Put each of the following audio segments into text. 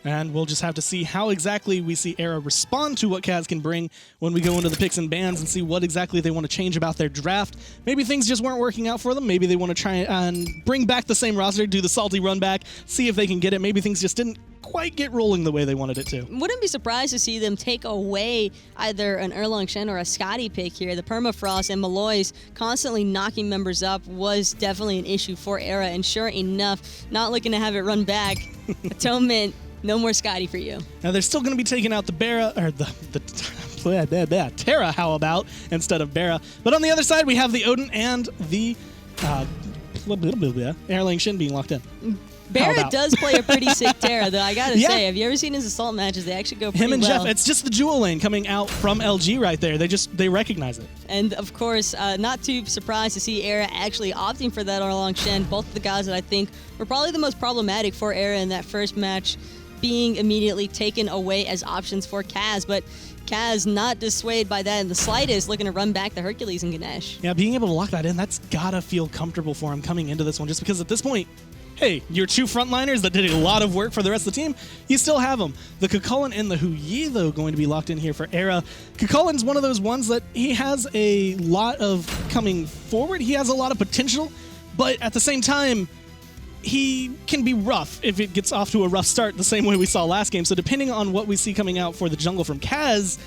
And we'll just have to see how exactly we see Era respond to what CAZ can bring when we go into the picks and bans and see what exactly they want to change about their draft. Maybe things just weren't working out for them. Maybe they want to try and bring back the same roster, do the salty run back, see if they can get it. Maybe things just didn't quite get rolling the way they wanted it to. Wouldn't be surprised to see them take away either an Erlang, Shen, or a Scotty pick here. The Permafrost and Maloaise constantly knocking members up was definitely an issue for Era, and sure enough, not looking to have it run back. Atonement, no more Scotty for you. Now they're still going to be taking out the Bera, or the Terra, how about, instead of Bera. But on the other side, we have the Odin and the Erlang Shen being locked in. Barrett does play a pretty sick Terra, though. I gotta say, have you ever seen his assault matches? They actually go pretty well. Him and Jeff, it's just the jewel lane coming out from LG right there. They recognize it. And of course, not too surprised to see Era actually opting for that Erlang Shen. Both of the guys that I think were probably the most problematic for Era in that first match being immediately taken away as options for CAZ. But CAZ not dissuaded by that in the slightest, looking to run back the Hercules and Ganesha. Yeah, being able to lock that in, that's gotta feel comfortable for him coming into this one, just because at this point, hey, your two frontliners that did a lot of work for the rest of the team, you still have them. The Chulainn and the Huyi, though, going to be locked in here for Era. Chulainn's one of those ones that he has a lot of coming forward. He has a lot of potential, but at the same time, he can be rough if it gets off to a rough start, the same way we saw last game. So depending on what we see coming out for the jungle from CAZ,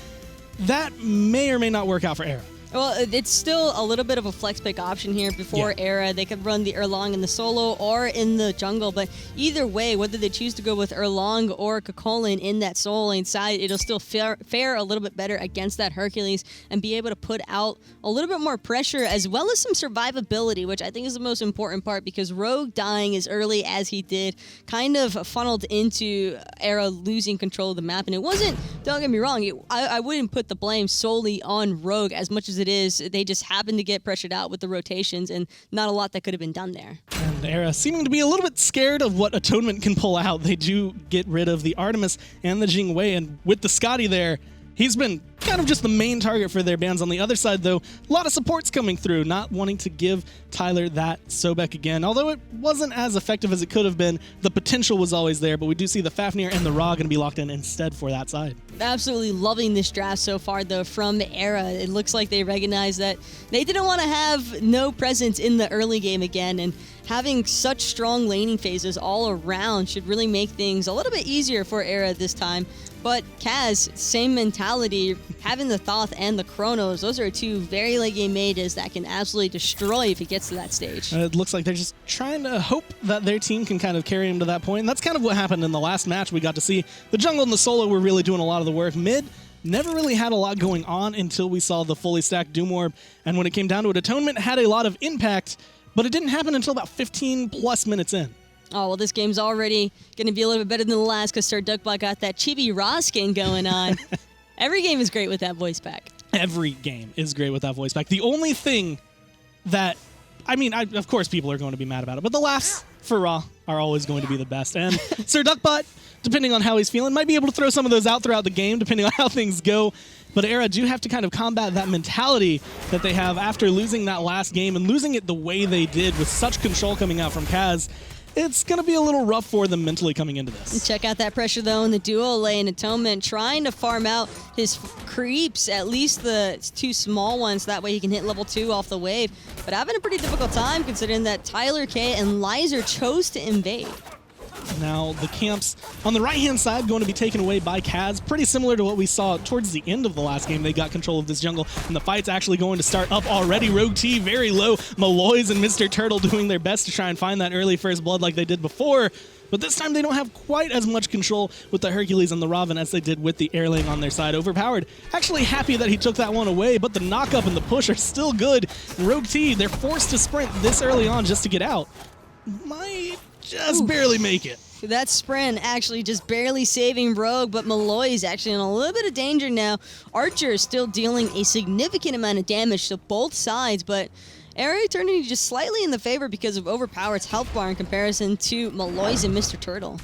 that may or may not work out for Era. Well, it's still a little bit of a flex pick option here before Era. They could run the Erlang in the solo or in the jungle, but either way, whether they choose to go with Erlang or Chulainn in that solo lane side, it'll still fare a little bit better against that Hercules and be able to put out a little bit more pressure as well as some survivability, which I think is the most important part, because Rogue dying as early as he did kind of funneled into Era losing control of the map. And it wasn't, don't get me wrong, I wouldn't put the blame solely on Rogue as much as it is. They just happened to get pressured out with the rotations, and not a lot that could have been done there. And Era seeming to be a little bit scared of what Atonement can pull out. They do get rid of the Artemis and the Jingwei, and with the Scotty there, he's been kind of just the main target for their bans. On the other side, though, a lot of supports coming through, not wanting to give Tyler that Sobek again. Although it wasn't as effective as it could have been, the potential was always there, but we do see the Fafnir and the Ra going to be locked in instead for that side. Absolutely loving this draft so far, though, from Era. It looks like they recognize that they didn't want to have no presence in the early game again, and having such strong laning phases all around should really make things a little bit easier for Era this time. But CAZ, same mentality, having the Thoth and the Chronos, those are two very late game mages that can absolutely destroy if it gets to that stage. It looks like they're just trying to hope that their team can kind of carry them to that point, and that's kind of what happened in the last match. We got to see the jungle and the solo were really doing a lot of the work. Mid never really had a lot going on until we saw the fully stacked Doom Orb, and when it came down to it, Atonement had a lot of impact, but it didn't happen until about 15 plus minutes in. Oh, well, this game's already going to be a little bit better than the last because Sirduckbot got that Chibi Ra skin going on. Every game is great with that voice pack. Every game is great with that voice pack. The only thing that, of course people are going to be mad about it, but the laughs for Ra are always going to be the best. And Sirduckbot, depending on how he's feeling, might be able to throw some of those out throughout the game, depending on how things go. But Era do have to kind of combat that mentality that they have after losing that last game and losing it the way they did with such control coming out from CAZ. It's going to be a little rough for them mentally coming into this. Check out that pressure, though, in the duo lane. Atonement trying to farm out his creeps, at least the two small ones. That way he can hit level 2 off the wave. But having a pretty difficult time considering that TylrrK and Lyzurrr chose to invade. Now, the camps on the right-hand side going to be taken away by CAZ. Pretty similar to what we saw towards the end of the last game. They got control of this jungle, and the fight's actually going to start up already. Rogue T very low. Maloaise and Mr. Turtle doing their best to try and find that early first blood like they did before. But this time they don't have quite as much control with the Hercules and the Ravana as they did with the Erlang on their side. Overpowered, actually happy that he took that one away, but the knock-up and the push are still good. Rogue T, they're forced to sprint this early on just to get out. Might just barely make it. That sprint actually just barely saving Rogue, but Maloaise actually in a little bit of danger now. Archer is still dealing a significant amount of damage to both sides, but Era turning just slightly in the favor because of Overpowered's health bar in comparison to Maloaise and Mr. Turtle.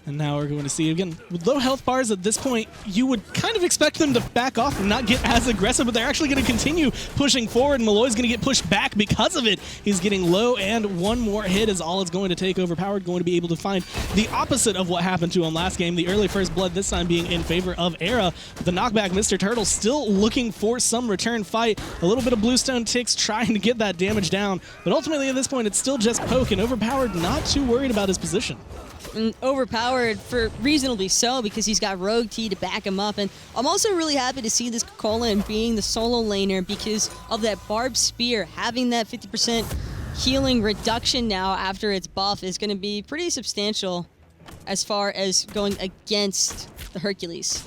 And now we're going to see, again, with low health bars at this point, you would kind of expect them to back off and not get as aggressive, but they're actually going to continue pushing forward. Maloaise is going to get pushed back because of it. He's getting low, and one more hit is all it's going to take. Overpowered going to be able to find the opposite of what happened to him last game. The early first blood this time being in favor of Era. The knockback, Mr. Turtle still looking for some return fight. A little bit of bluestone ticks trying to get that damage down, but ultimately at this point it's still just poke, and Overpowered not too worried about his position. Overpowered for reasonably so, because he's got Rogue T to back him up. And I'm also really happy to see this Chulainn being the solo laner because of that Barbed Spear. Having that 50% healing reduction now after its buff is going to be pretty substantial as far as going against the Hercules.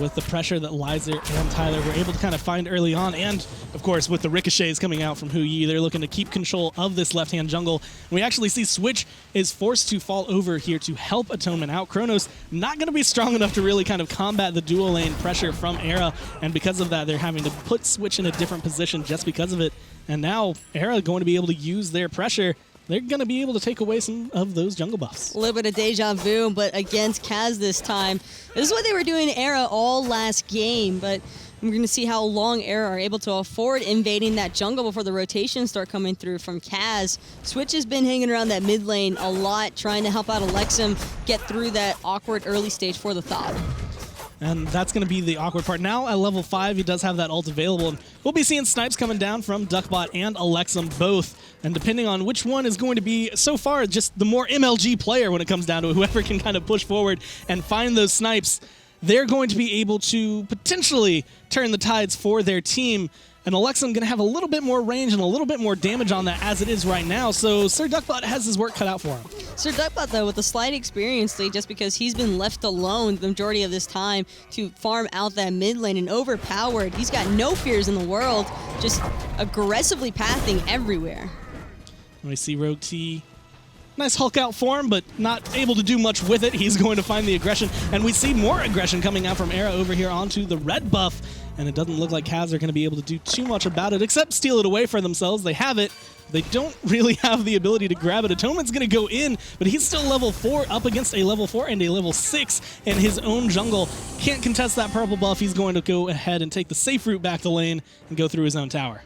With the pressure that Lyzurrr and Tyler were able to kind of find early on, and of course with the ricochets coming out from Huyi, they're looking to keep control of this left-hand jungle. And we actually see Switch is forced to fall over here to help Atonement out. Chronos not going to be strong enough to really kind of combat the dual lane pressure from Era, and because of that they're having to put Switch in a different position just because of it. And now Era going to be able to use their pressure. They're going to be able to take away some of those jungle buffs. A little bit of deja vu, but against CAZ this time. This is what they were doing Era all last game, but we're going to see how long Era are able to afford invading that jungle before the rotations start coming through from CAZ. Switch has been hanging around that mid lane a lot, trying to help out Elexum get through that awkward early stage for the Thoth. And that's going to be the awkward part. Now at level 5, he does have that ult available. And we'll be seeing snipes coming down from Sirduckbot and Elexum both. And depending on which one is going to be, so far, just the more MLG player when it comes down to it, whoever can kind of push forward and find those snipes, they're going to be able to potentially turn the tides for their team. And Elexum going to have a little bit more range and a little bit more damage on that as it is right now. So Sirduckbot has his work cut out for him. Sirduckbot, though, with a slight experience lead, just because he's been left alone the majority of this time to farm out that mid lane, and Overpowered. He's got no fears in the world, just aggressively pathing everywhere. And we see Rogue T. Nice Hulk out form, but not able to do much with it. He's going to find the aggression, and we see more aggression coming out from Era over here onto the red buff, and it doesn't look like CAZ are going to be able to do too much about it, except steal it away for themselves. They have it. They don't really have the ability to grab it. Atonement's going to go in, but he's still level 4 up against a level 4 and a level 6 in his own jungle. Can't contest that purple buff. He's going to go ahead and take the safe route back to lane and go through his own tower.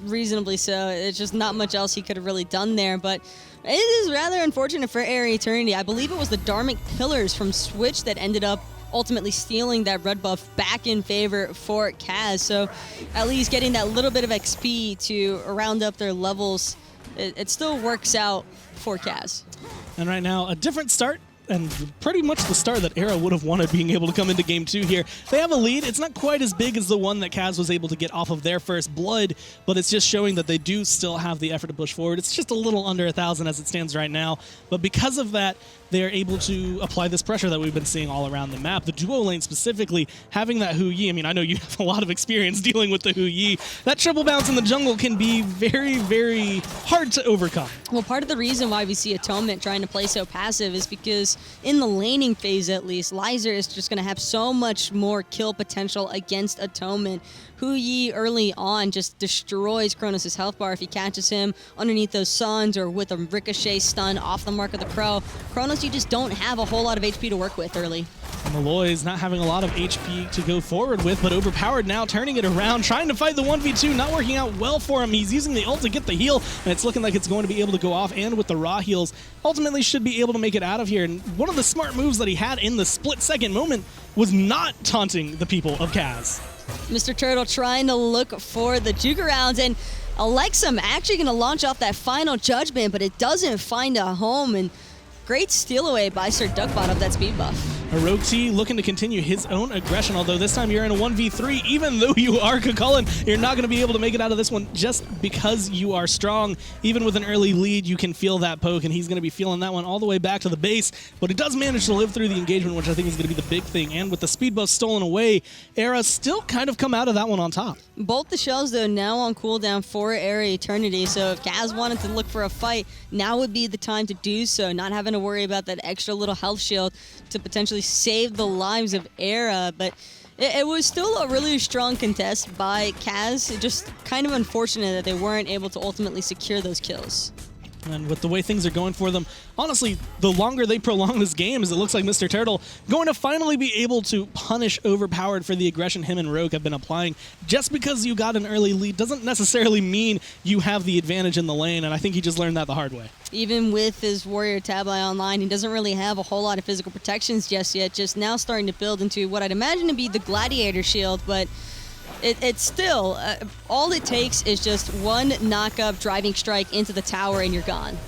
Reasonably so. It's just not much else he could have really done there, but it is rather unfortunate for Air Eternity. I believe it was the Dharmic Pillars from Switch that ended up ultimately stealing that red buff back in favor for CAZ. So at least getting that little bit of XP to round up their levels, it still works out for CAZ. And right now, a different start, and pretty much the start that Era would have wanted being able to come into game 2 here. They have a lead. It's not quite as big as the one that CAZ was able to get off of their first blood, but it's just showing that they do still have the effort to push forward. It's just a little under 1,000 as it stands right now, but because of that, they are able to apply this pressure that we've been seeing all around the map. The duo lane specifically, having that Huyi, I mean, I know you have a lot of experience dealing with the Huyi. That triple bounce in the jungle can be very, very hard to overcome. Well, part of the reason why we see Atonement trying to play so passive is because in the laning phase, at least, Lyzurrr is just going to have so much more kill potential against Atonement. Huyi early on just destroys Chronos' health bar if he catches him underneath those suns or with a ricochet stun off the mark of the crow. Chronos, you just don't have a whole lot of HP to work with early. Maloaise not having a lot of HP to go forward with, but Overpowered now turning it around, trying to fight the 1v2, not working out well for him. He's using the ult to get the heal, and it's looking like it's going to be able to go off, and with the raw heals, ultimately should be able to make it out of here. And one of the smart moves that he had in the split-second moment was not taunting the people of CAZ. Mr. Turtle trying to look for the juke arounds, and Elexum actually going to launch off that final judgment, but it doesn't find a home, and great steal away by Sirduckbot of that speed buff. A Rogue T looking to continue his own aggression, although this time you're in a 1v3. Even though you are Chulainn, you're not going to be able to make it out of this one just because you are strong. Even with an early lead, you can feel that poke, and he's going to be feeling that one all the way back to the base. But he does manage to live through the engagement, which I think is going to be the big thing. And with the speed buff stolen away, Era still kind of come out of that one on top. Both the shells, though, now on cooldown for Air Eternity. So if CAZ wanted to look for a fight, now would be the time to do so, not having to worry about that extra little health shield to potentially save the lives of Era. But it was still a really strong contest by CAZ. Just kind of unfortunate that they weren't able to ultimately secure those kills. And with the way things are going for them, honestly, the longer they prolong this game, as it looks like Mr. Turtle going to finally be able to punish Overpowered for the aggression him and Rogue have been applying. Just because you got an early lead doesn't necessarily mean you have the advantage in the lane, and I think he just learned that the hard way. Even with his Warrior Tablet online, he doesn't really have a whole lot of physical protections just yet, just now starting to build into what I'd imagine to be the Gladiator shield, but it's still, all it takes is just one knock-up driving strike into the tower and you're gone.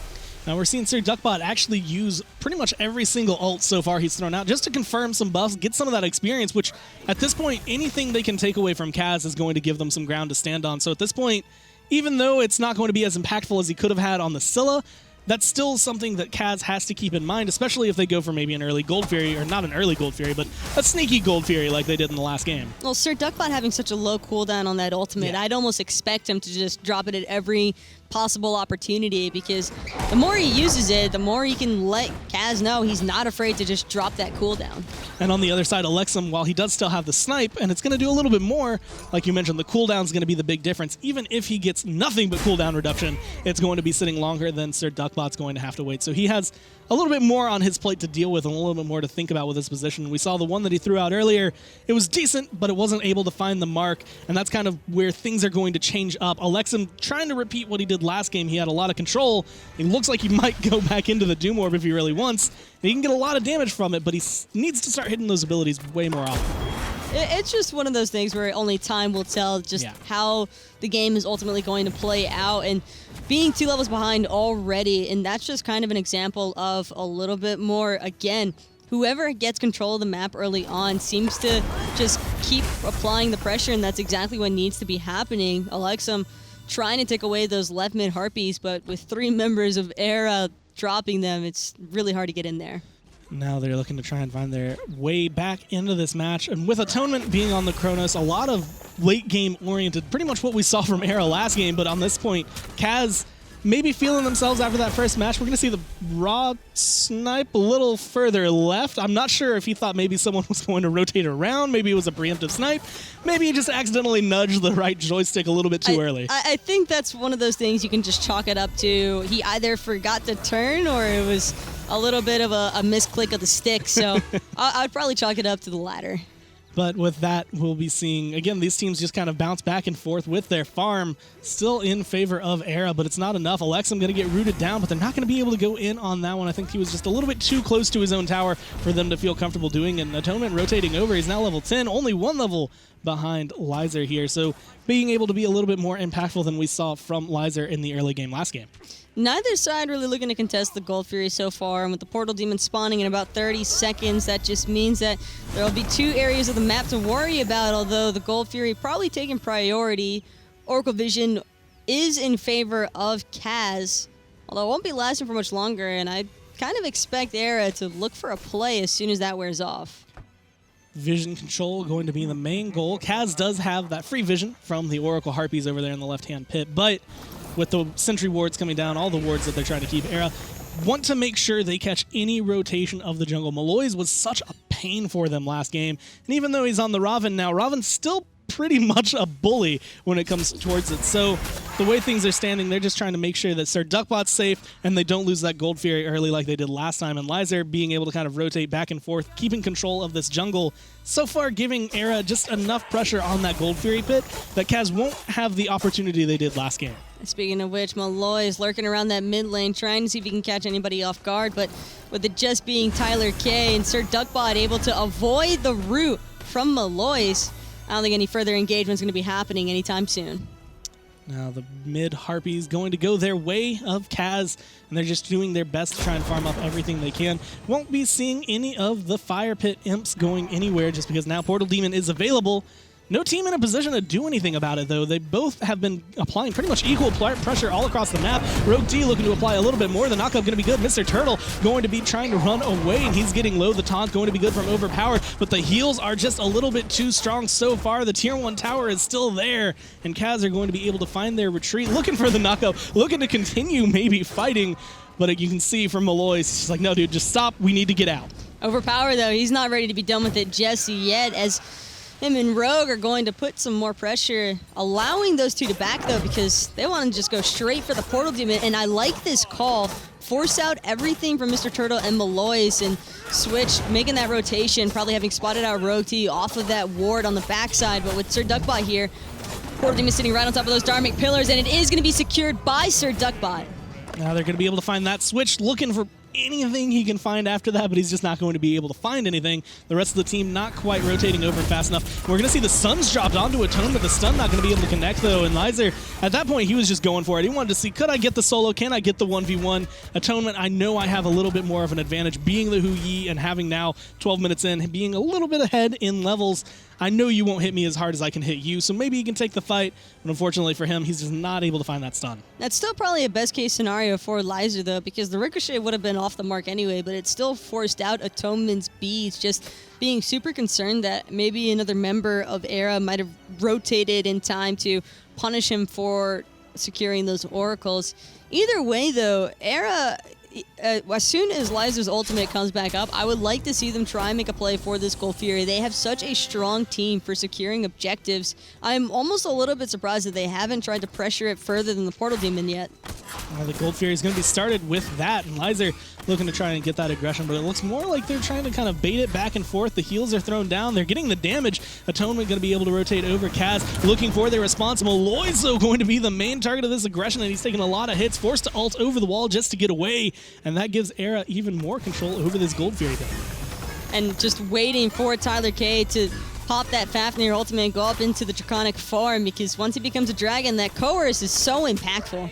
Now we're seeing Sirduckbot actually use pretty much every single ult so far he's thrown out just to confirm some buffs, get some of that experience, which at this point, anything they can take away from CAZ is going to give them some ground to stand on. So at this point, even though it's not going to be as impactful as he could have had on the Scylla, that's still something that CAZ has to keep in mind, especially if they go for maybe an early Gold Fury, or not an early Gold Fury, but a sneaky Gold Fury like they did in the last game. Well, Sirduckbot having such a low cooldown on that ultimate, I'd almost expect him to just drop it at every possible opportunity, because the more he uses it, the more he can let CAZ know he's not afraid to just drop that cooldown. And on the other side, Elexum, while he does still have the snipe, and it's going to do a little bit more, like you mentioned, the cooldown's going to be the big difference. Even if he gets nothing but cooldown reduction, it's going to be sitting longer than Sirduckbot's going to have to wait. So he has a little bit more on his plate to deal with and a little bit more to think about with his position. We saw the one that he threw out earlier. It was decent, but it wasn't able to find the mark, and that's kind of where things are going to change up. Elexum trying to repeat what he did last game. He had a lot of control. It looks like he might go back into the Doom Orb if he really wants. He can get a lot of damage from it, but he needs to start hitting those abilities way more often. It's just one of those things where only time will tell just how the game is ultimately going to play out, and being 2 levels behind already, and that's just kind of an example of a little bit more, again, whoever gets control of the map early on seems to just keep applying the pressure, and that's exactly what needs to be happening. Elexum trying to take away those left mid Harpies, but with 3 members of Era dropping them, it's really hard to get in there. Now they're looking to try and find their way back into this match. And with Atonement being on the Chronos, a lot of late game oriented, pretty much what we saw from Era last game, but on this point, CAZ maybe feeling themselves after that first match. We're going to see the raw snipe a little further left. I'm not sure if he thought maybe someone was going to rotate around. Maybe it was a preemptive snipe. Maybe he just accidentally nudged the right joystick a little bit too early. I think that's one of those things you can just chalk it up to. He either forgot to turn or it was a little bit of a misclick of the stick. So I'd probably chalk it up to the latter. But with that, we'll be seeing, again, these teams just kind of bounce back and forth with their farm, still in favor of Era, but it's not enough. Elexum going to get rooted down, but they're not going to be able to go in on that one. I think he was just a little bit too close to his own tower for them to feel comfortable doing, and Atonement rotating over. He's now level 10, only 1 level behind Lyzurrr here, so being able to be a little bit more impactful than we saw from Lyzurrr in the early game last game. Neither side really looking to contest the Gold Fury so far, and with the Portal Demon spawning in about 30 seconds, that just means that there will be 2 areas of the map to worry about, although the Gold Fury probably taking priority. Oracle Vision is in favor of CAZ, although it won't be lasting for much longer, and I kind of expect Era to look for a play as soon as that wears off. Vision control going to be the main goal. CAZ does have that free vision from the Oracle Harpies over there in the left-hand pit, but with the sentry wards coming down, all the wards that they're trying to keep, Era want to make sure they catch any rotation of the jungle. Maloaise was such a pain for them last game, and even though he's on the Ravana now, Ravana's still pretty much a bully when it comes towards it. So the way things are standing, they're just trying to make sure that Sirduckbot's safe and they don't lose that Gold Fury early like they did last time, and Lyzurrr being able to kind of rotate back and forth, keeping control of this jungle, so far giving Era just enough pressure on that Gold Fury pit that CAZ won't have the opportunity they did last game. Speaking of which, Maloaise is lurking around that mid lane, trying to see if he can catch anybody off guard, but with it just being TylrrK and Sirduckbot able to avoid the root from Maloaise, I don't think any further engagement is going to be happening anytime soon. Now the mid Harpies going to go their way of CAZ, and they're just doing their best to try and farm up everything they can. Won't be seeing any of the Fire Pit Imps going anywhere just because now Portal Demon is available. No team in a position to do anything about it, though. They both have been applying pretty much equal pressure all across the map. Rogue T looking to apply a little bit more. The knockup going to be good. Mr. Turtle going to be trying to run away, and he's getting low. The taunt going to be good from Overpowered, but the heals are just a little bit too strong so far. The Tier 1 tower is still there, and CAZ are going to be able to find their retreat, looking for the knockup, looking to continue maybe fighting, but you can see from Maloaise, he's like, no, dude, just stop. We need to get out. Overpowered, though, he's not ready to be done with it just yet, as him and Rogue are going to put some more pressure, allowing those two to back, though, because they want to just go straight for the Portal Demon. And I like this call. Force out everything from Mr. Turtle and Maloaise and switch, making that rotation, probably having spotted out Rogue T off of that ward on the backside. But with Sirduckbot here, Portal Demon sitting right on top of those Dharmic pillars, and it is going to be secured by Sirduckbot. Now they're going to be able to find that switch, looking for anything he can find after that, but he's just not going to be able to find anything. The rest of the team not quite rotating over fast enough. We're going to see the stuns dropped onto Atonement. The stun not going to be able to connect, though, and Lyzurrr, at that point, he was just going for it. He wanted to see, could I get the solo? Can I get the 1v1? Atonement, I know I have a little bit more of an advantage being the Hu Yi and having now 12 minutes in, being a little bit ahead in levels. I know you won't hit me as hard as I can hit you, so maybe he can take the fight, but unfortunately for him, he's just not able to find that stun. That's still probably a best-case scenario for Lyzurrr, though, because the Ricochet would have been off the mark anyway, but it still forced out Atonement's beats, just being super concerned that maybe another member of Era might have rotated in time to punish him for securing those oracles. Either way, though, Era... as soon as Lyzurr's ultimate comes back up, I would like to see them try and make a play for this Gold Fury. They have such a strong team for securing objectives. I'm almost a little bit surprised that they haven't tried to pressure it further than the Portal Demon yet. The Gold Fury is going to be started with that, and Lyzurrr looking to try and get that aggression, but it looks more like they're trying to kind of bait it back and forth. The heals are thrown down. They're getting the damage. Atonement going to be able to rotate over CAZ, looking for their response. Maloaise, though, going to be the main target of this aggression, and he's taking a lot of hits, forced to ult over the wall just to get away, and that gives Era even more control over this Gold Fury thing. And just waiting for TylrrK to pop that Fafnir ultimate and go up into the Draconic form, because once he becomes a dragon, that coerce is so impactful.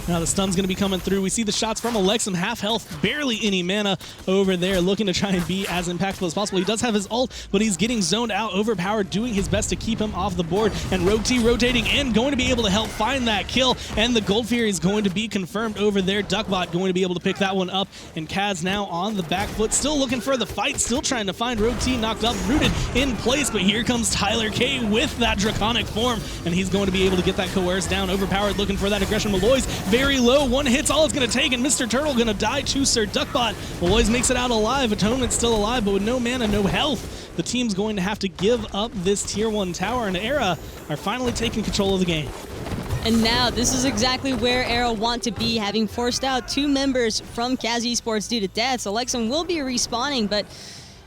Now the stun's going to be coming through. We see the shots from Elexum, half health, barely any mana over there, looking to try and be as impactful as possible. He does have his ult, but he's getting zoned out, overpowered, doing his best to keep him off the board. And Rogue T rotating in, going to be able to help find that kill. And the Gold Fury is going to be confirmed over there. Duckbot going to be able to pick that one up. And CAZ now on the back foot, still looking for the fight, still trying to find Rogue T knocked up, rooted in place. But here comes TylrrK with that Draconic form, and he's going to be able to get that coerce down, overpowered, looking for that aggression. Maloaise very low, one hit's all it's going to take, and Mr. Turtle going to die to Sirduckbot. Maloaise makes it out alive. Atonement's still alive, but with no mana, no health. The team's going to have to give up this tier 1 tower, and Era are finally taking control of the game. And now this is exactly where Era want to be, having forced out 2 members from CAZ Esports due to deaths. Elexum will be respawning, but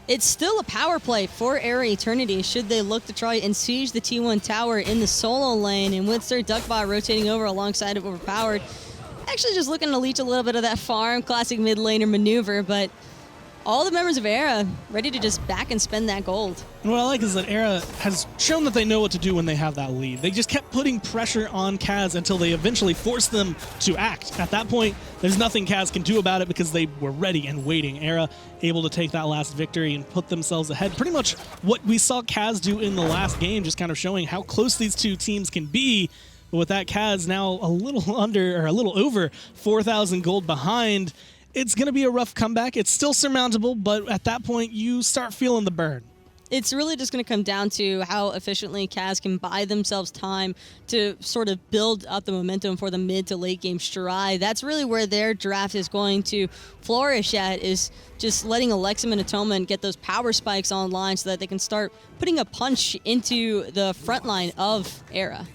it's still a power play for Era Eternity should they look to try and siege the T1 tower in the solo lane. And with Sirduckbot rotating over alongside of Overpowered, actually just looking to leech a little bit of that farm, classic mid laner maneuver, but all the members of Era ready to just back and spend that gold. And what I like is that Era has shown that they know what to do when they have that lead. They just kept putting pressure on CAZ until they eventually forced them to act. At that point, there's nothing CAZ can do about it because they were ready and waiting. Era able to take that last victory and put themselves ahead. Pretty much what we saw CAZ do in the last game, just kind of showing how close these two teams can be. But with that, CAZ now a little under, or a little over 4,000 gold behind. It's going to be a rough comeback. It's still surmountable, but at that point, you start feeling the burn. It's really just going to come down to how efficiently CAZ can buy themselves time to sort of build up the momentum for the mid to late game stride. That's really where their draft is going to flourish at, is just letting Elexum and Atonement get those power spikes online so that they can start putting a punch into the front line of Era.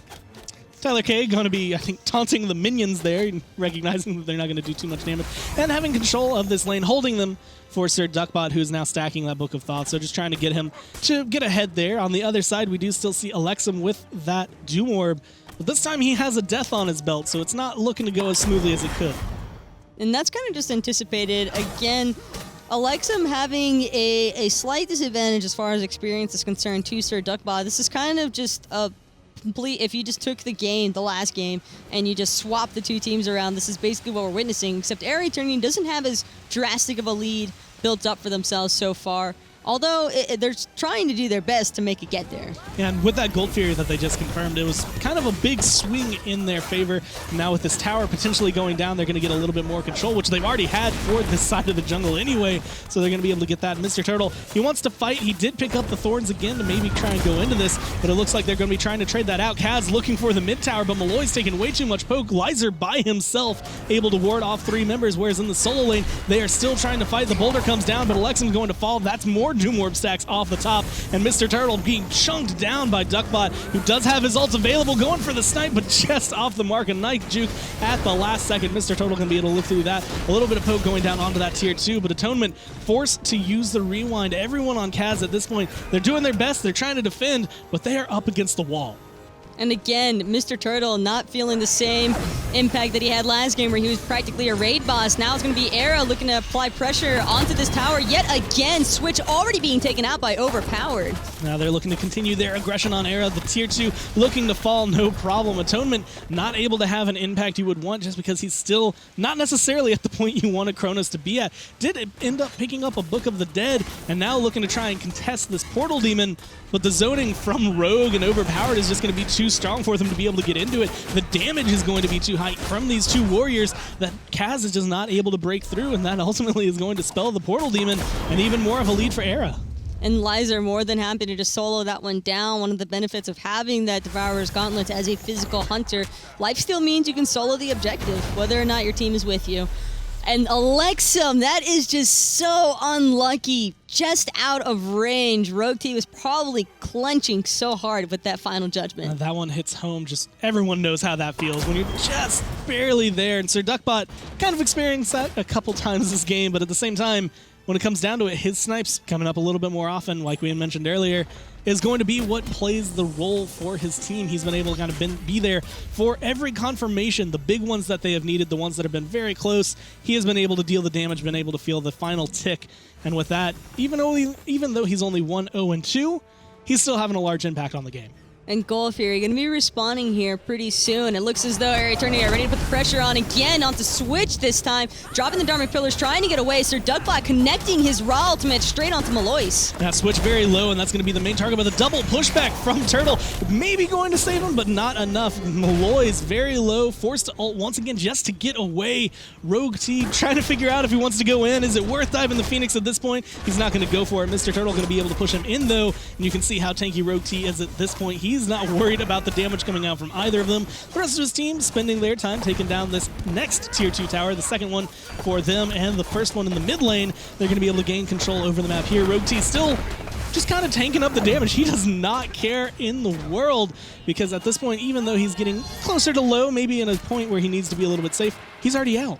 TylrrK going to be, I think, taunting the minions there, recognizing that they're not going to do too much damage, and having control of this lane, holding them for Sirduckbot, who's now stacking that Book of Thoth, so just trying to get him to get ahead there. On the other side, we do still see Elexum with that Doom Orb, but this time he has a death on his belt, so it's not looking to go as smoothly as it could. And that's kind of just anticipated. Again, Elexum having a slight disadvantage as far as experience is concerned to Sirduckbot. This is kind of just a complete, if you just took the last game, and you just swapped the two teams around, this is basically what we're witnessing, except Era Eternity doesn't have as drastic of a lead built up for themselves so far. Although they're trying to do their best to make it get there. And with that Gold Fury that they just confirmed, it was kind of a big swing in their favor. Now with this tower potentially going down, they're going to get a little bit more control, which they've already had for this side of the jungle anyway. So they're going to be able to get that. Mr. Turtle, he wants to fight. He did pick up the Thorns again to maybe try and go into this, but it looks like they're going to be trying to trade that out. CAZ looking for the mid tower, but Maloaise taking way too much poke. Lyzurrr by himself able to ward off 3 members, whereas in the solo lane, they are still trying to fight. The boulder comes down, but Elexum going to fall. That's more Doom Orb stacks off the top, and Mr. Turtle being chunked down by Duckbot, who does have his ult available, going for the snipe, but just off the mark. A nice juke at the last second. Mr. Turtle can be able to live through that. A little bit of poke going down onto that tier 2, but Atonement forced to use the rewind. Everyone on CAZ at this point, they're doing their best, they're trying to defend, but they are up against the wall. And again, Mr. Turtle not feeling the same impact that he had last game where he was practically a raid boss. Now it's going to be Era looking to apply pressure onto this tower yet again. Switch already being taken out by Overpowered. Now they're looking to continue their aggression on Era. The tier 2 looking to fall, no problem. Atonement not able to have an impact you would want just because he's still not necessarily at the point you wanted Chronos to be at. Did end up picking up a Book of the Dead and now looking to try and contest this Portal Demon, but the zoning from Rogue and Overpowered is just going to be too strong for them to be able to get into it. The damage is going to be too high from these two warriors that CAZ is just not able to break through, and that ultimately is going to spell the Portal Demon and even more of a lead for Era. And Lyzurrr more than happy to just solo that one down. One of the benefits of having that Devourer's Gauntlet as a physical hunter, lifesteal means you can solo the objective, whether or not your team is with you. And Elexum, that is just so unlucky. Just out of range. Rogue T was probably clenching so hard with that final judgment. That one hits home. Just everyone knows how that feels when you're just barely there. And Sirduckbot kind of experienced that a couple times this game, but at the same time, when it comes down to it, his snipes coming up a little bit more often, like we had mentioned earlier, is going to be what plays the role for his team. He's been able to kind of be there for every confirmation, the big ones that they have needed, the ones that have been very close. He has been able to deal the damage, been able to feel the final tick. And with that, even though he's only 1-0-2, he's still having a large impact on the game. And Gold Fury going to be respawning here pretty soon. It looks as though Area Eternity are ready to put the pressure on again onto Switch this time. Dropping the Dharmic Pillars, trying to get away. Sirduckbot connecting his Raw Ultimate straight onto Maloaise. That Switch very low, and that's going to be the main target, but the double pushback from Turtle. Maybe going to save him, but not enough. Maloaise very low, forced to ult once again just to get away. Rogue T trying to figure out if he wants to go in. Is it worth diving the Phoenix at this point? He's not going to go for it. Mr. Turtle going to be able to push him in, though, and you can see how tanky Rogue T is at this point. He's not worried about the damage coming out from either of them. The rest of his team spending their time taking down this next tier 2 tower, the second one for them, and the first one in the mid lane. They're going to be able to gain control over the map here. Rogue T still just kind of tanking up the damage. He does not care in the world, because at this point, even though he's getting closer to low, maybe in a point where he needs to be a little bit safe, he's already out.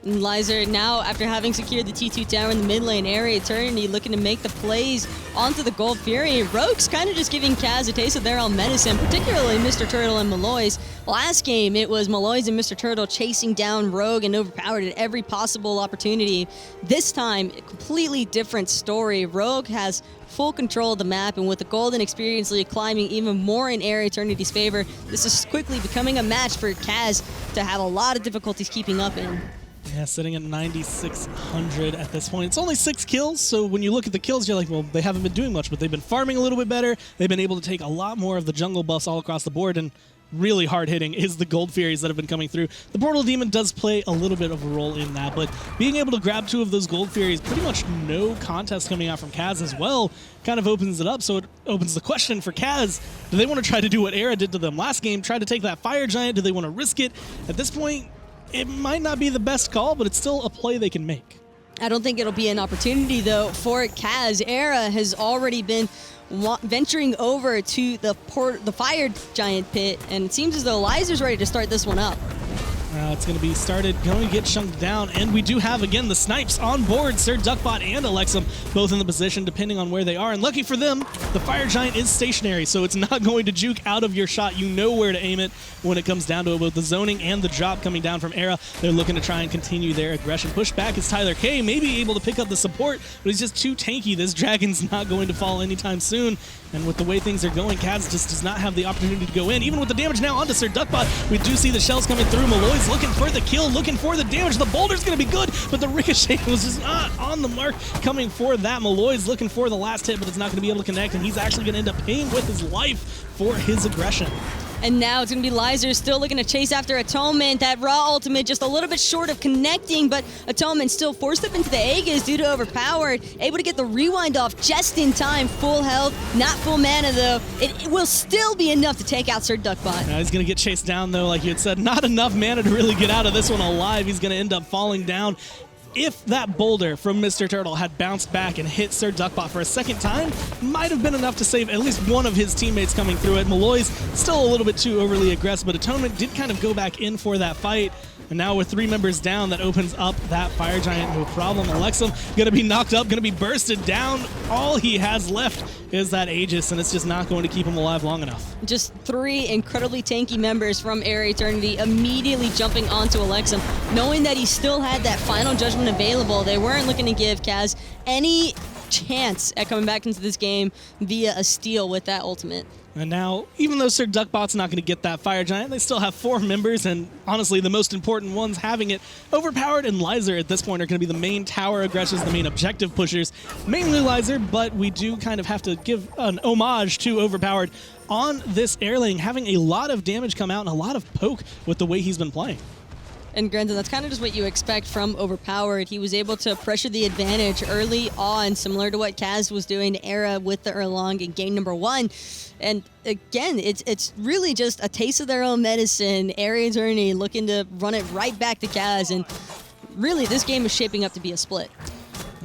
And Lyzurrr now, after having secured the T2 tower in the mid lane, Area Eternity looking to make the plays onto the Gold Fury. Rogue's kind of just giving CAZ a taste of their own medicine, particularly Mr. Turtle and Maloaise. Last game, it was Maloaise and Mr. Turtle chasing down Rogue and Overpowered at every possible opportunity. This time, a completely different story. Rogue has full control of the map, and with the Golden Experience League climbing even more in Area Eternity's favor, this is quickly becoming a match for CAZ to have a lot of difficulties keeping up in. Yeah, sitting at 9,600 at this point. It's only 6 kills, so when you look at the kills, you're like, well, they haven't been doing much, but they've been farming a little bit better. They've been able to take a lot more of the jungle buffs all across the board, and really hard-hitting is the Gold Furies that have been coming through. The Portal Demon does play a little bit of a role in that, but being able to grab 2 of those Gold Furies, pretty much no contest coming out from CAZ as well, kind of opens it up. So it opens the question for CAZ. Do they want to try to do what Era did to them last game, try to take that Fire Giant? Do they want to risk it? At this point, it might not be the best call, but it's still a play they can make. I don't think it'll be an opportunity, though, for CAZ. Era has already been venturing over to the Fire Giant pit, and it seems as though Lyzurr's ready to start this one up. It's going to be started, going to get chunked down, and we do have, again, the snipes on board. Sirduckbot and Elexum both in the position, depending on where they are. And lucky for them, the Fire Giant is stationary, so it's not going to juke out of your shot. You know where to aim it when it comes down to it. Both the zoning and the drop coming down from Era, they're looking to try and continue their aggression. Push back is TylrrK, maybe able to pick up the support, but he's just too tanky. This dragon's not going to fall anytime soon. And with the way things are going, CAZ just does not have the opportunity to go in. Even with the damage now onto Sirduckbot, we do see the shells coming through. Maloaise looking for the kill, looking for the damage. The boulder's going to be good, but the ricochet was just not on the mark coming for that. Maloaise looking for the last hit, but it's not going to be able to connect, and he's actually going to end up paying with his life for his aggression. And now it's going to be Lyzurrr still looking to chase after Atonement. That Raw Ultimate just a little bit short of connecting, but Atonement still forced up into the Aegis due to Overpowered. Able to get the rewind off just in time. Full health, not full mana though. It will still be enough to take out Sirduckbot. Now he's going to get chased down though, like you had said. Not enough mana to really get out of this one alive. He's going to end up falling down. If that boulder from Mr. Turtle had bounced back and hit Sirduckbot for a second time, might have been enough to save at least one of his teammates coming through it. Maloaise still a little bit too overly aggressive, but Atonement did kind of go back in for that fight. And now with 3 members down, that opens up that Fire Giant, no problem. Elexum gonna be knocked up, gonna be bursted down. All he has left is that Aegis, and it's just not going to keep him alive long enough. Just 3 incredibly tanky members from Era Eternity immediately jumping onto Elexum, knowing that he still had that final judgment available. They weren't looking to give CAZ any chance at coming back into this game via a steal with that ultimate. And now, even though Sirduckbot's not going to get that Fire Giant, they still have 4 members, and honestly, the most important ones having it. Overpowered and Lyzurrr at this point are going to be the main tower aggressors, the main objective pushers. Mainly Lyzurrr, but we do kind of have to give an homage to Overpowered on this air lane, having a lot of damage come out and a lot of poke with the way he's been playing. And granted, that's kind of just what you expect from Overpowered. He was able to pressure the advantage early on, similar to what CAZ was doing to Era with the Erlang in game number 1. And again, it's really just a taste of their own medicine. Era Eternity looking to run it right back to CAZ, and really this game is shaping up to be a split.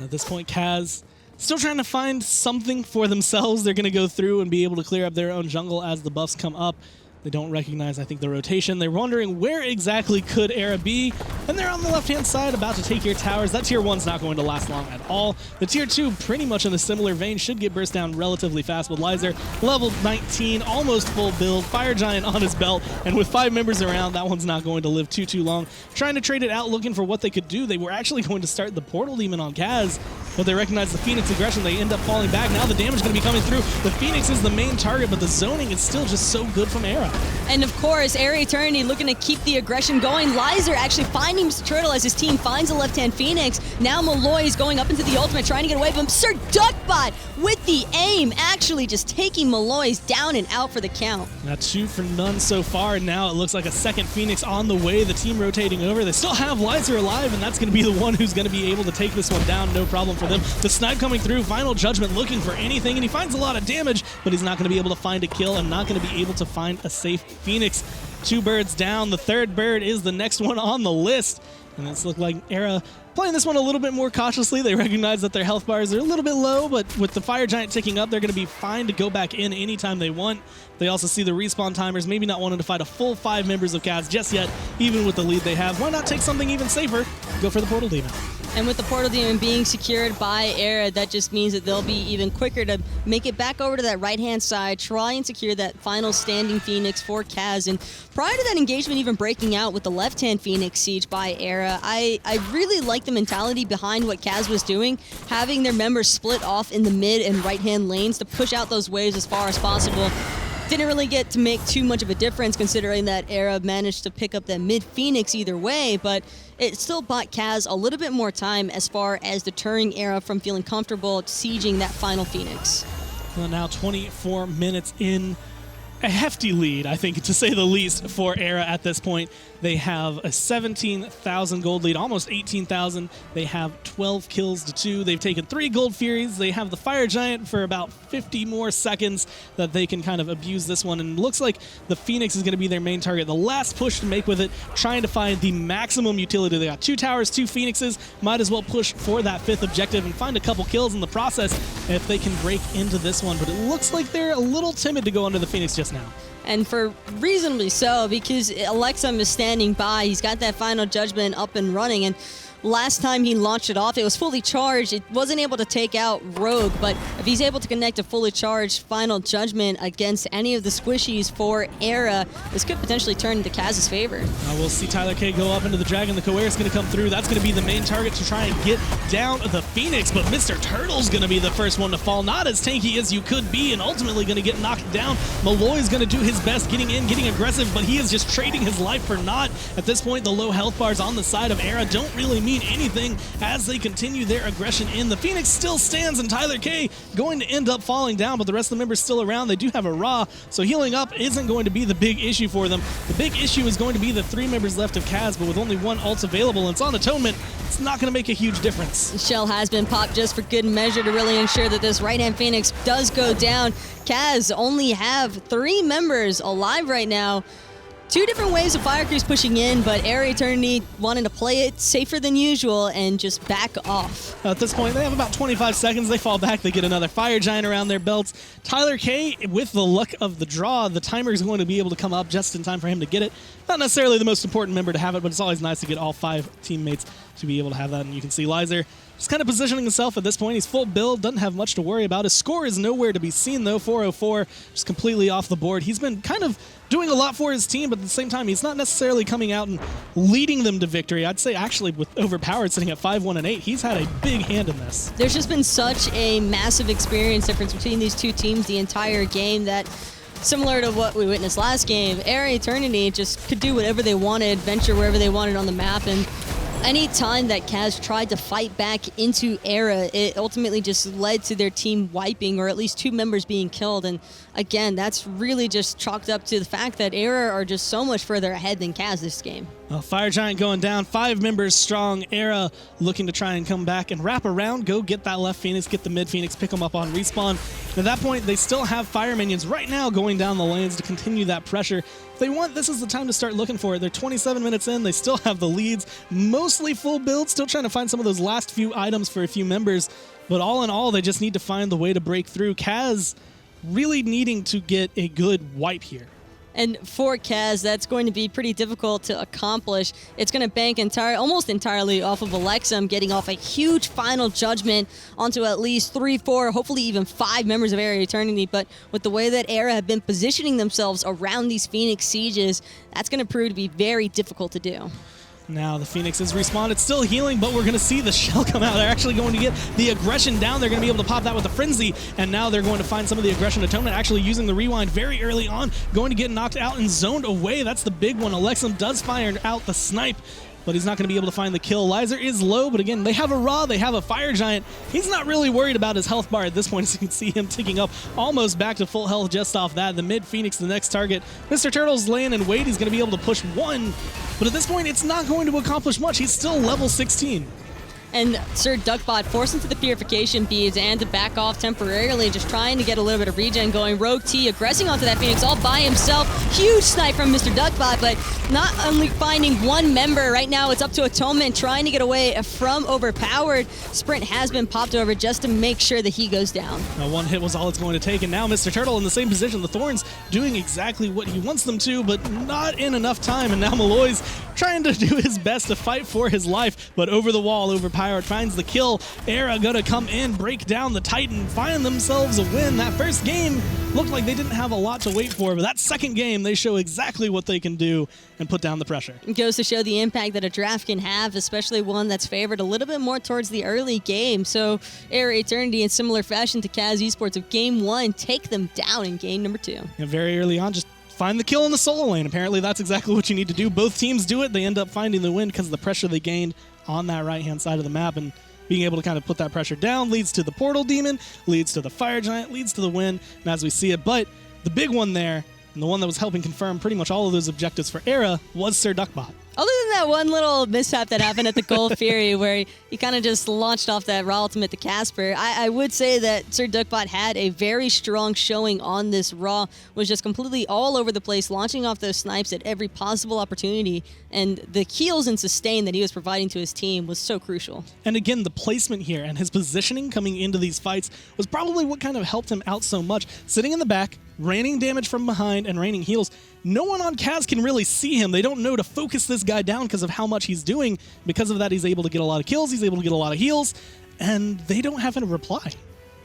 At this point, CAZ still trying to find something for themselves. They're going to go through and be able to clear up their own jungle as the buffs come up. They don't recognize, I think, the rotation. They're wondering where exactly could Era be, and they're on the left-hand side about to take your towers. That tier 1's not going to last long at all. The tier 2, pretty much in a similar vein, should get burst down relatively fast with Lyzurrr. Level 19, almost full build, Fire Giant on his belt, and with 5 members around, that one's not going to live too long. Trying to trade it out, looking for what they could do. They were actually going to start the Portal Demon on CAZ, but they recognize the Phoenix aggression. They end up falling back. Now the damage is going to be coming through. The Phoenix is the main target, but the zoning is still just so good from Era. And of course, Era Eternity looking to keep the aggression going. Lyzurrr actually finding Mr. Turtle as his team finds the left-hand Phoenix. Now Maloaise going up into the ultimate, trying to get away from him. Sirduckbot with the aim, actually just taking Maloaise down and out for the count. Now 2 for none so far, and now it looks like a second Phoenix on the way. The team rotating over. They still have Lyzurrr alive, and that's going to be the one who's going to be able to take this one down. No problem for them. The snipe coming through, Final Judgment looking for anything, and he finds a lot of damage, but he's not going to be able to find a kill and not going to be able to find a safe Phoenix. 2 birds down. The 3rd bird is the next one on the list. And it's looked like Era playing this one a little bit more cautiously. They recognize that their health bars are a little bit low, but with the Fire Giant ticking up, they're going to be fine to go back in anytime they want. They also see the respawn timers, maybe not wanting to fight a full 5 members of CAZ just yet, even with the lead they have. Why not take something even safer? Go for the Portal Demon. And with the Portal Demon being secured by Era, that just means that they'll be even quicker to make it back over to that right-hand side, try and secure that final standing Phoenix for CAZ. And prior to that engagement even breaking out with the left-hand Phoenix siege by Era, I really like the mentality behind what CAZ was doing, having their members split off in the mid and right-hand lanes to push out those waves as far as possible. Didn't really get to make too much of a difference considering that Era managed to pick up that mid-Phoenix either way, but it still bought CAZ a little bit more time as far as deterring Era from feeling comfortable sieging that final Phoenix. Well, now 24 minutes in, a hefty lead, I think, to say the least, for Era at this point. They have a 17,000 gold lead, almost 18,000. They have 12 kills to 2. They've taken 3 gold Furies. They have the Fire Giant for about 50 more seconds that they can kind of abuse this one. And it looks like the Phoenix is going to be their main target. The last push to make with it, trying to find the maximum utility. They got 2 towers, 2 Phoenixes. Might as well push for that 5th objective and find a couple kills in the process if they can break into this one. But it looks like they're a little timid to go under the Phoenix just now. And for reasonably so, because Elexum is standing by. He's got that Final Judgment up and running, and last time he launched it off, it was fully charged. It wasn't able to take out Rogue, but if he's able to connect a fully charged Final Judgment against any of the squishies for Era, this could potentially turn into CAZ's favor. We'll see TylrrK go up into the Dragon. The Coerce is going to come through. That's going to be the main target to try and get down the Phoenix, but Mr. Turtle's going to be the first one to fall. Not as tanky as you could be, and ultimately going to get knocked down. Maloaise going to do his best getting in, getting aggressive, but he is just trading his life for naught. At this point, the low health bars on the side of Era don't really mean anything as they continue their aggression in. The Phoenix still stands, and TylrrK going to end up falling down, but the rest of the members still around. They do have a Ra, so healing up isn't going to be the big issue for them. The big issue is going to be the 3 members left of CAZ, but with only 1 ult available, and it's on Atonement, it's not going to make a huge difference. Shell has been popped just for good measure to really ensure that this right-hand Phoenix does go down. CAZ only have 3 members alive right now. two different waves of Fire Crews pushing in, but Era Eternity wanted to play it safer than usual and just back off. At this point, they have about 25 seconds. They fall back. They get another Fire Giant around their belts. TylrrK, with the luck of the draw, the timer is going to be able to come up just in time for him to get it. Not necessarily the most important member to have it, but it's always nice to get all 5 teammates to be able to have that. And you can see Lyzurrr just kind of positioning himself at this point. He's full build, doesn't have much to worry about. His score is nowhere to be seen, though. 404, just completely off the board. He's been kind of doing a lot for his team, but at the same time, he's not necessarily coming out and leading them to victory. I'd say, actually, with Overpowered sitting at 5-1-8, he's had a big hand in this. There's just been such a massive experience difference between these two teams the entire game that, similar to what we witnessed last game, Era Eternity just could do whatever they wanted, venture wherever they wanted on the map, and any time that CAZ tried to fight back into Era, it ultimately just led to their team wiping, or at least 2 members being killed. And again, that's really just chalked up to the fact that Era are just so much further ahead than CAZ this game. Well, Fire Giant going down, 5 members strong. Era looking to try and come back and wrap around, go get that left Phoenix, get the mid Phoenix, pick them up on respawn. And at that point, they still have Fire Minions right now going down the lanes to continue that pressure. If they want, this is the time to start looking for it. They're 27 minutes in, they still have the leads, mostly full build, still trying to find some of those last few items for a few members. But all in all, they just need to find the way to break through. CAZ really needing to get a good wipe here. And for CAZ, that's going to be pretty difficult to accomplish. It's going to bank almost entirely off of Elexum getting off a huge final judgment onto at least 3, 4, hopefully even 5 members of Era Eternity. But with the way that Era have been positioning themselves around these Phoenix sieges, that's going to prove to be very difficult to do. Now the Phoenix is respawned. It's still healing, but we're going to see the shell come out. They're actually going to get the aggression down. They're going to be able to pop that with a frenzy, and now they're going to find some of the aggression. Atonement actually using the rewind very early on, going to get knocked out and zoned away. That's the big one. Elexum does fire out the snipe, but he's not going to be able to find the kill. Lyzurrr is low, but again, they have a Ra, they have a Fire Giant. He's not really worried about his health bar at this point, as you can see him ticking up almost back to full health just off that. The mid Phoenix, the next target. Mr. Turtle's laying in wait. He's going to be able to push 1, but at this point, it's not going to accomplish much. He's still level 16. And Sirduckbot forced into the purification beads and to back off temporarily, just trying to get a little bit of regen going. Rogue T aggressing onto that Phoenix all by himself. Huge snipe from Mr. Duckbot, but not only finding 1 member. Right now it's up to Atonement trying to get away from Overpowered. Sprint has been popped over just to make sure that he goes down. Now 1 hit was all it's going to take, and now Mr. Turtle in the same position. The Thorns doing exactly what he wants them to, but not in enough time, and now Maloaise trying to do his best to fight for his life, but over the wall, Overpowered finds the kill. Era gonna come in, break down the Titan, find themselves a win. That first game looked like they didn't have a lot to wait for, but that second game, they show exactly what they can do and put down the pressure. It goes to show the impact that a draft can have, especially one that's favored a little bit more towards the early game. So Era Eternity, in similar fashion to CAZ Esports of game 1, take them down in game number 2. And very early on, just find the kill in the solo lane. Apparently that's exactly what you need to do. Both teams do it. They end up finding the win because of the pressure they gained on that right-hand side of the map, and being able to kind of put that pressure down leads to the Portal Demon, leads to the Fire Giant, leads to the win, and as we see it. But the big one there, and the one that was helping confirm pretty much all of those objectives for Era, was Sirduckbot. Other than that one little mishap that happened at the Gold Fury where he kind of just launched off that Raw Ultimate to Casper, I would say that Sirduckbot had a very strong showing on this Raw, was just completely all over the place, launching off those snipes at every possible opportunity, and the heals and sustain that he was providing to his team was so crucial. And again, the placement here and his positioning coming into these fights was probably what kind of helped him out so much. Sitting in the back, raining damage from behind and raining heals. No one on CAZ can really see him. They don't know to focus this guy down because of how much he's doing. Because of that, he's able to get a lot of kills, he's able to get a lot of heals, and they don't have a reply.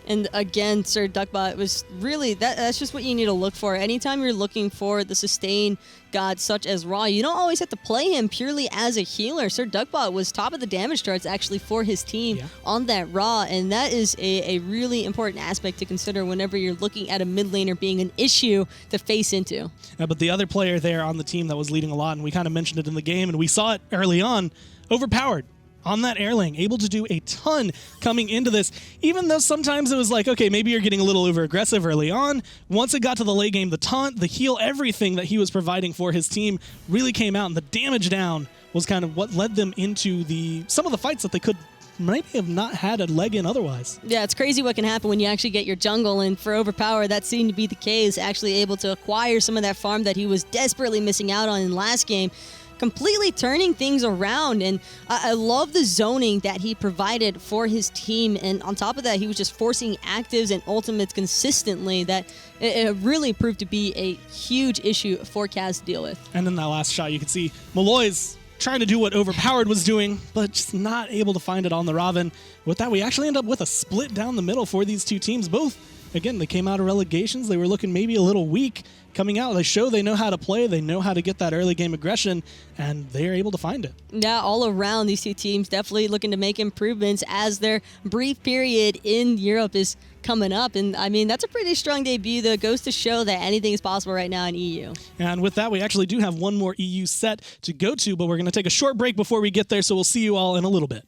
And again, Sirduckbot was really, that's just what you need to look for. Anytime you're looking for the sustain god such as Ra, you don't always have to play him purely as a healer. Sirduckbot was top of the damage charts actually for his team on that Ra, and that is a really important aspect to consider whenever you're looking at a mid laner being an issue to face into. Yeah, but the other player there on the team that was leading a lot, and we kind of mentioned it in the game, and we saw it early on, Overpowered. On that Erlang, able to do a ton coming into this, even though sometimes it was like, okay, maybe you're getting a little over-aggressive early on. Once it got to the late game, the taunt, the heal, everything that he was providing for his team really came out, and the damage down was kind of what led them into some of the fights that they could might have not had a leg in otherwise. Yeah, it's crazy what can happen when you actually get your jungle, and for Overpowered, that seemed to be the case, actually able to acquire some of that farm that he was desperately missing out on in last game, completely turning things around. And I love the zoning that he provided for his team, and on top of that, he was just forcing actives and ultimates consistently that it really proved to be a huge issue for CAZ to deal with. And in that last shot, you could see Maloaise trying to do what Overpowered was doing, but just not able to find it on the Ravana. With that, we actually end up with a split down the middle for these two teams. Both, again, they came out of relegations. They were looking maybe a little weak coming out. They show they know how to play. They know how to get that early game aggression, and they're able to find it. Yeah, all around, these two teams definitely looking to make improvements as their brief period in Europe is coming up. And I mean, that's a pretty strong debut, though. It goes to show that anything is possible right now in EU. And with that, we actually do have one more EU set to go to, but we're going to take a short break before we get there, so we'll see you all in a little bit.